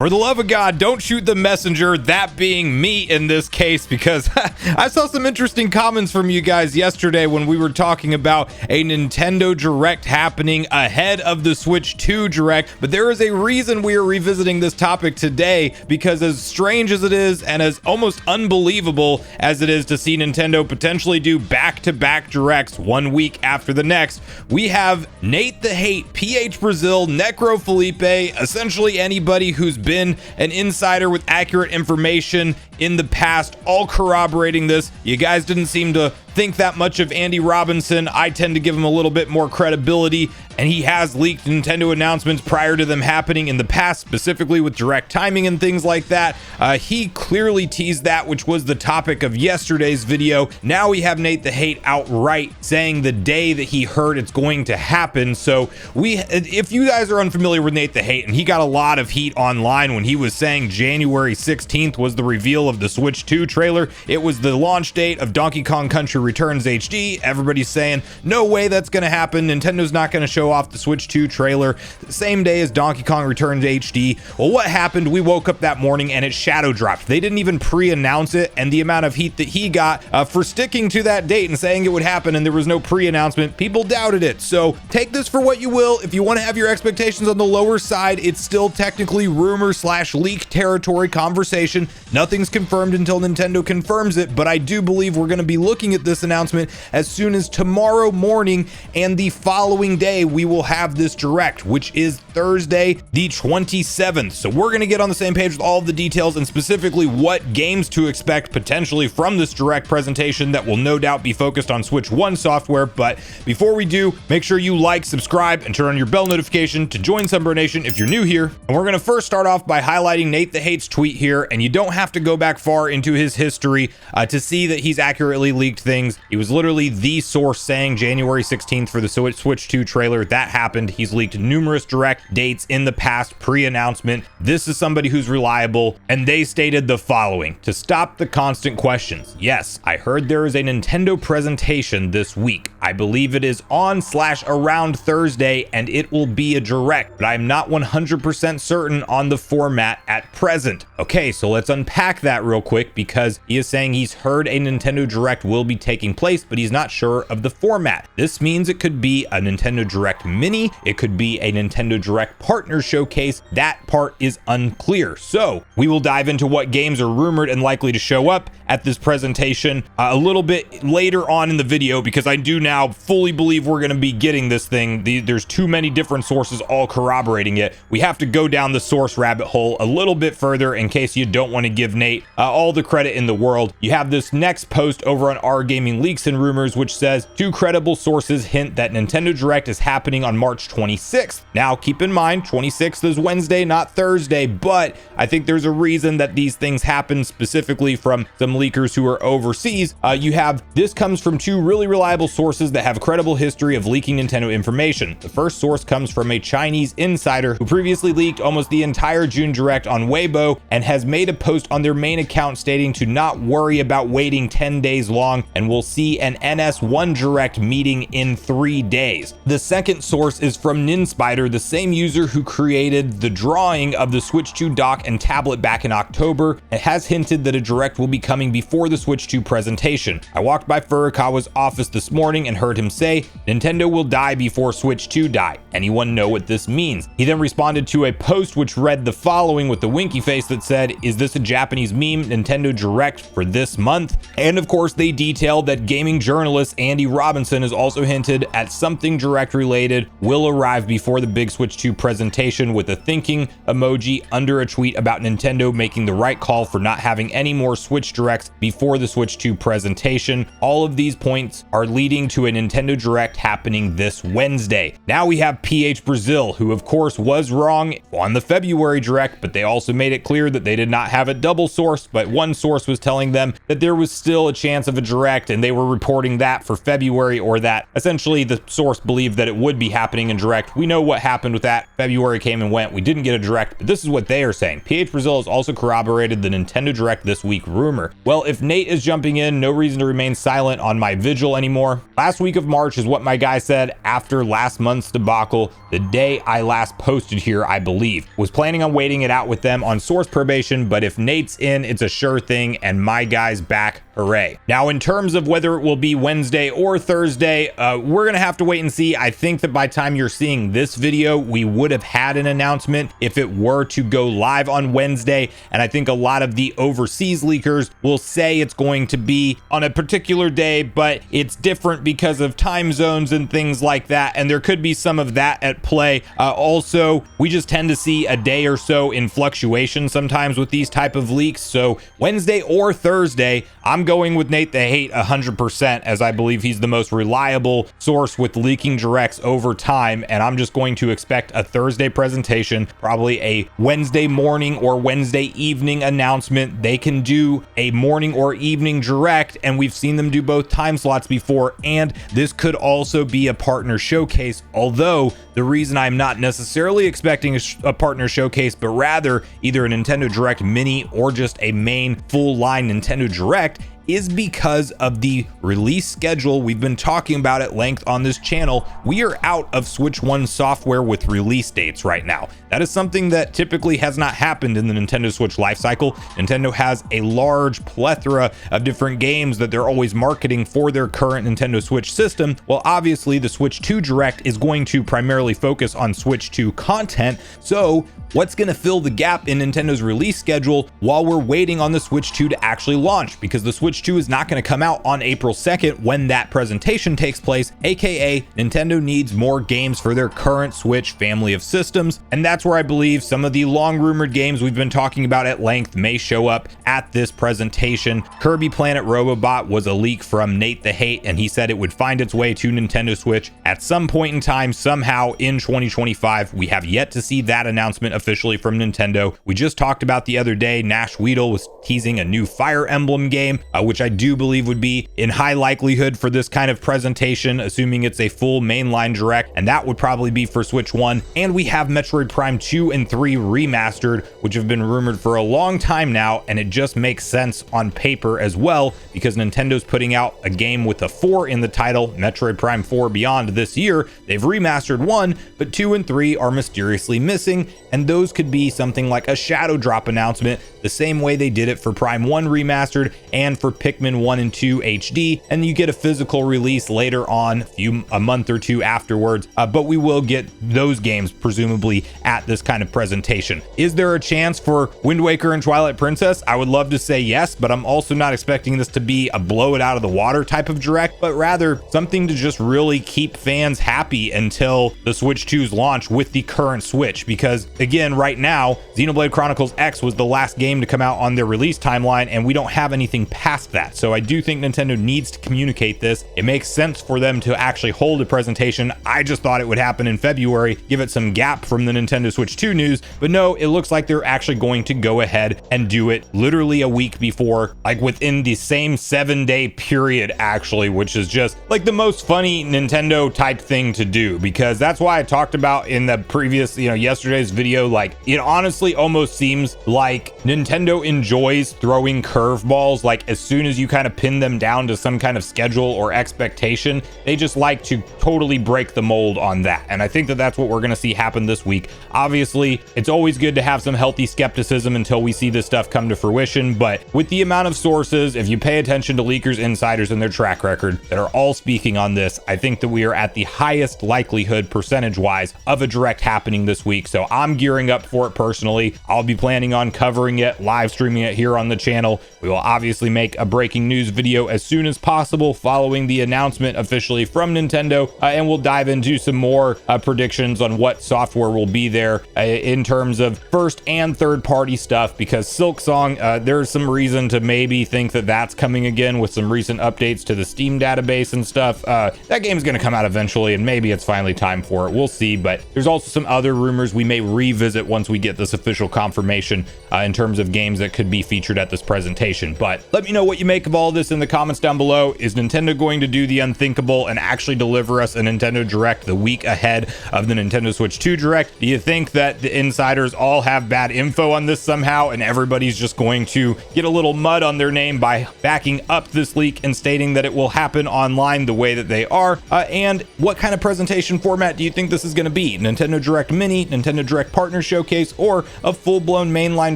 For the love of God, don't shoot the messenger, that being me in this case, because I saw some interesting comments from you guys yesterday when we were talking about a Nintendo Direct happening ahead of the Switch 2 Direct. But there is a reason we are revisiting this topic today, because as strange as it is and as almost unbelievable as it is to see Nintendo potentially do back-to-back Directs 1 week after the next, we have Nate the Hate, PH Brazil, Necro Felipe, essentially anybody who's been an insider with accurate information in the past, all corroborating this. You guys didn't seem to think that much of Andy Robinson. I tend to give him a little bit more credibility, and he has leaked Nintendo announcements prior to them happening in the past, specifically with direct timing and things like that. He clearly teased that, which was the topic of yesterday's video. Now we have Nate the Hate outright saying the day that he heard it's going to happen. So if you guys are unfamiliar with Nate the Hate, and he got a lot of heat online when he was saying January 16th was the reveal of the Switch 2 trailer. It was the launch date of Donkey Kong Country Returns HD. Everybody's saying, no way that's going to happen. Nintendo's not going to show off the Switch 2 trailer the same day as Donkey Kong Returns HD. Well, what happened? We woke up that morning and it shadow dropped. They didn't even pre-announce it, and the amount of heat that he got for sticking to that date and saying it would happen and there was no pre-announcement, people doubted it. So take this for what you will. If you want to have your expectations on the lower side, it's still technically rumor / leak territory conversation. Nothing's confirmed until Nintendo confirms it, but I do believe we're going to be looking at this announcement as soon as tomorrow morning, and the following day we will have this Direct, which is Thursday the 27th. So we're going to get on the same page with all of the details and specifically what games to expect potentially from this Direct presentation that will no doubt be focused on Switch 1 software. But before we do, make sure you like, subscribe, and turn on your bell notification to join Sunbro Nation if you're new here. And we're going to first start off by highlighting Nate the Hate's tweet here, and you don't have to go back far into his history to see that he's accurately leaked things. He was literally the source saying January 16th for the Switch 2 trailer. That happened. He's leaked numerous Direct dates in the past pre-announcement. This is somebody who's reliable, and they stated the following: to stop the constant questions. Yes, I heard there is a Nintendo presentation this week. I believe it is on / around Thursday, and it will be a Direct, but I'm not 100% certain on the format at present. Okay, so let's unpack that real quick, because he is saying he's heard a Nintendo Direct will be taking place, but he's not sure of the format. This means it could be a Nintendo Direct Mini, it could be a Nintendo Direct Partner Showcase. That part is unclear. So we will dive into what games are rumored and likely to show up at this presentation a little bit later on in the video, because I do now fully believe we're going to be getting this thing. There's too many different sources all corroborating it. We have to go down the source rabbit hole a little bit further in case you don't want to give Nate all the credit in the world. You have this next post over on Our Gaming Leaks and Rumors, which says 2 credible sources hint that Nintendo Direct is happening on March 26th. Now keep in mind 26th is Wednesday, not Thursday, but I think there's a reason that these things happen, specifically from some leakers who are overseas. You have this comes from 2 really reliable sources that have credible history of leaking Nintendo information. The first source comes from a Chinese insider who previously leaked almost the entire June Direct on Weibo and has made a post on their main account stating to not worry about waiting 10 days long, and we'll see an NS1 Direct meeting in 3 days. The second source is from Ninspider, the same user who created the drawing of the Switch 2 dock and tablet back in October, and has hinted that a Direct will be coming before the Switch 2 presentation. I walked by Furukawa's office this morning and heard him say, Nintendo will die before Switch 2 die. Anyone know what this means? He then responded to a post which read the following with the winky face that said, is this a Japanese meme? Nintendo Direct for this month? And of course they detailed that gaming journalist Andy Robinson has also hinted at something Direct related will arrive before the big Switch 2 presentation, with a thinking emoji under a tweet about Nintendo making the right call for not having any more Switch Directs before the Switch 2 presentation. All of these points are leading to a Nintendo Direct happening this Wednesday. Now we have PH Brazil, who of course was wrong on the February Direct, but they also made it clear that they did not have a double source, but one source was telling them that there was still a chance of a Direct, and they were reporting that for February, or that essentially the source believed that it would would be happening in Direct. We know what happened with that. February came and went. We didn't get a Direct, but this is what they are saying. PH Brazil has also corroborated the Nintendo Direct this week rumor. Well, if Nate is jumping in, no reason to remain silent on my vigil anymore. Last week of March is what my guy said after last month's debacle, the day I last posted here, I believe. Was planning on waiting it out with them on source probation, but if Nate's in, it's a sure thing, and my guy's back. Hooray. Now, in terms of whether it will be Wednesday or Thursday, we're gonna have to wait and see. I think that by the time you're seeing this video, we would have had an announcement if it were to go live on Wednesday, and I think a lot of the overseas leakers will say it's going to be on a particular day, but it's different because of time zones and things like that, and there could be some of that at play. Also, we just tend to see a day or so in fluctuation sometimes with these type of leaks, so Wednesday or Thursday, I'm going with Nate the Hate 100%, as I believe he's the most reliable source with leaking directs over time, and I'm just going to expect a Thursday presentation, probably a Wednesday morning or Wednesday evening announcement. They can do a morning or evening direct, and we've seen them do both time slots before, and this could also be a partner showcase, although the reason I'm not necessarily expecting a partner showcase, but rather either a Nintendo Direct Mini or just a main full line Nintendo Direct, is because of the release schedule we've been talking about at length on this channel. We are out of Switch 1 software with release dates right now. That is something that typically has not happened in the Nintendo Switch lifecycle. Nintendo has a large plethora of different games that they're always marketing for their current Nintendo Switch system. Well, obviously the Switch 2 Direct is going to primarily focus on Switch 2 content. So what's going to fill the gap in Nintendo's release schedule while we're waiting on the Switch 2 to actually launch? Because the Switch 2 is not going to come out on April 2nd when that presentation takes place, aka Nintendo needs more games for their current Switch family of systems, and that's where I believe some of the long rumored games we've been talking about at length may show up at this presentation. Kirby Planet Robobot was a leak from Nate the Hate, and he said it would find its way to Nintendo Switch at some point in time, somehow in 2025. We have yet to see that announcement officially from Nintendo. We just talked about the other day, Nash Weedle was teasing a new Fire Emblem game, which I do believe would be in high likelihood for this kind of presentation, assuming it's a full mainline direct, and that would probably be for Switch 1. And we have Metroid Prime 2 and 3 remastered, which have been rumored for a long time now, and it just makes sense on paper as well, because Nintendo's putting out a game with a 4 in the title, Metroid Prime 4 Beyond, this year. They've remastered 1, but 2 and 3 are mysteriously missing, and those could be something like a shadow drop announcement, the same way they did it for Prime 1 remastered and for Pikmin 1 and 2 HD, and you get a physical release later on, a month or two afterwards, but we will get those games presumably at this kind of presentation. Is there a chance for Wind Waker and Twilight Princess? I would love to say yes, but I'm also not expecting this to be a blow it out of the water type of direct, but rather something to just really keep fans happy until the Switch 2's launch with the current Switch, because again, right now, Xenoblade Chronicles X was the last game to come out on their release timeline, and we don't have anything past that. So I do think Nintendo needs to communicate this. It makes sense for them to actually hold a presentation. I just thought it would happen in February, give it some gap from the Nintendo Switch 2 news, but no, it looks like they're actually going to go ahead and do it literally a week before, like within the same 7-day period actually, which is just like the most funny Nintendo type thing to do, because that's why I talked about in the previous, yesterday's video, like it honestly almost seems like Nintendo enjoys throwing curveballs. Like as soon as you kind of pin them down to some kind of schedule or expectation, they just like to totally break the mold on that. And I think that that's what we're going to see happen this week. Obviously, it's always good to have some healthy skepticism until we see this stuff come to fruition. But with the amount of sources, if you pay attention to leakers, insiders, and their track record that are all speaking on this, I think that we are at the highest likelihood percentage-wise of a direct happening this week. So I'm gearing up for it personally. I'll be planning on covering it, live streaming it here on the channel. We will obviously make a breaking news video as soon as possible following the announcement officially from Nintendo, and we'll dive into some more predictions on what software will be there in terms of first and third party stuff, because Silksong, there's some reason to maybe think that that's coming again with some recent updates to the Steam database and stuff. That game's going to come out eventually, and maybe it's finally time for it. We'll see, but there's also some other rumors we may revisit once we get this official confirmation in terms of games that could be featured at this presentation. But let me know what what you make of all this in the comments down below. Is Nintendo going to do the unthinkable and actually deliver us a Nintendo Direct the week ahead of the Nintendo Switch 2 Direct? Do you think that the insiders all have bad info on this somehow, and everybody's just going to get a little mud on their name by backing up this leak and stating that it will happen online the way that they are? And what kind of presentation format do you think this is going to be? Nintendo Direct Mini, Nintendo Direct Partner Showcase, or a full-blown mainline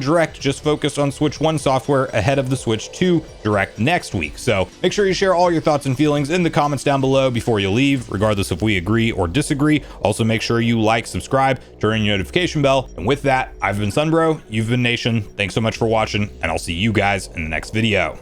Direct just focused on Switch 1 software ahead of the Switch 2 Direct next week? So make sure you share all your thoughts and feelings in the comments down below before you leave, regardless if we agree or disagree. Also, make sure you like, subscribe, turn your notification bell. And with that, I've been Sunbro, you've been Nation. Thanks so much for watching, and I'll see you guys in the next video.